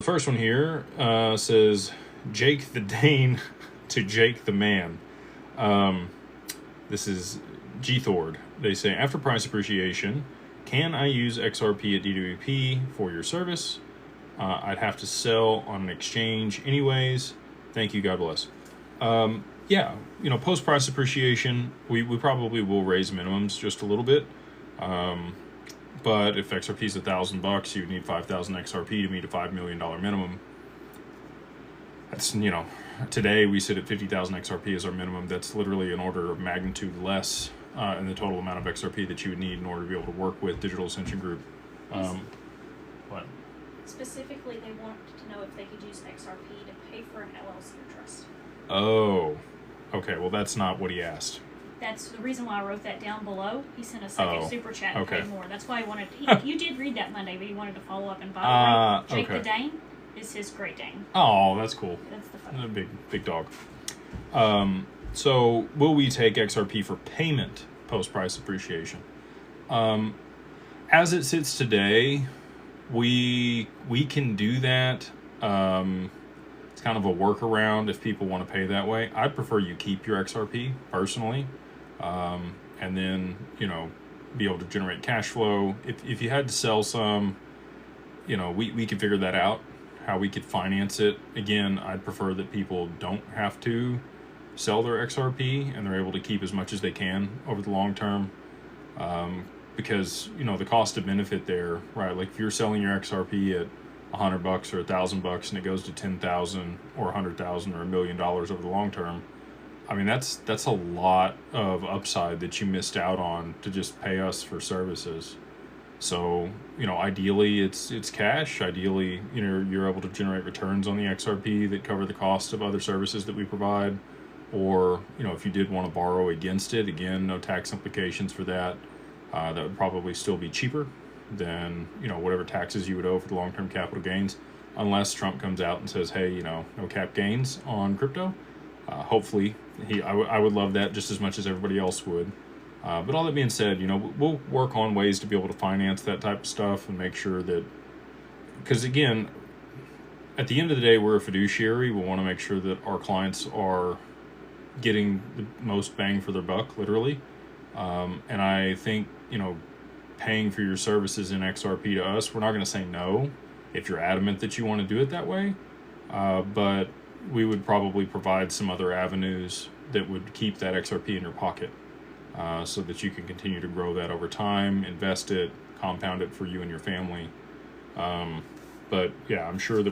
The first one here says, Jake the Dane to Jake the Man. This is G-Thord. They say, after price appreciation, can I use XRP at DWP for your service? I'd have to sell on an exchange anyways. Thank you. God bless. Yeah, you know, post price appreciation, we probably will raise minimums just a little bit. But if XRP is $1,000, you need 5,000 XRP to meet a $5 million minimum. That's, you know, today we sit at 50,000 XRP as our minimum. That's literally an order of magnitude less in the total amount of XRP that you would need in order to be able to work with Digital Ascension Group. What? Specifically, they wanted to know if they could use XRP to pay for an LLC or trust. Oh, okay. Well, that's not what he asked. That's the reason why I wrote that down below. He sent a second super chat and paid more. That's why he wanted to, you did read that Monday, but he wanted to follow up. And by the way, Jake the Dane is his Great Dane. Oh, that's cool. That's the fun. Big dog. So will we take XRP for payment post price appreciation? As it sits today, we can do that. It's kind of a workaround if people want to pay that way. I'd prefer you keep your XRP personally, and then, you know, be able to generate cash flow. If you had to sell some, you know, we could figure that out, how we could finance it. Again, I'd prefer that people don't have to sell their XRP and they're able to keep as much as they can over the long term. Because, you know, the cost of benefit there, right? Like if you're selling your XRP at $100 or $1,000 and it goes to 10,000 or 100,000 or $1 million over the long term, I mean, that's a lot of upside that you missed out on to just pay us for services. So, you know, ideally it's cash. Ideally, you know, you're able to generate returns on the XRP that cover the cost of other services that we provide. Or, you know, if you did want to borrow against it, again, no tax implications for that. That would probably still be cheaper than, you know, whatever taxes you would owe for the long-term capital gains, unless Trump comes out and says, hey, you know, no cap gains on crypto. Hopefully, I would love that just as much as everybody else would. But all that being said, you know, we'll work on ways to be able to finance that type of stuff and make sure that, because again, at the end of the day, we're a fiduciary. We want to make sure that our clients are getting the most bang for their buck, literally. And I think, you know, paying for your services in XRP to us, we're not going to say no if you're adamant that you want to do it that way. But we would probably provide some other avenues that would keep that XRP in your pocket, so that you can continue to grow that over time, invest it, compound it for you and your family. But yeah, I'm sure that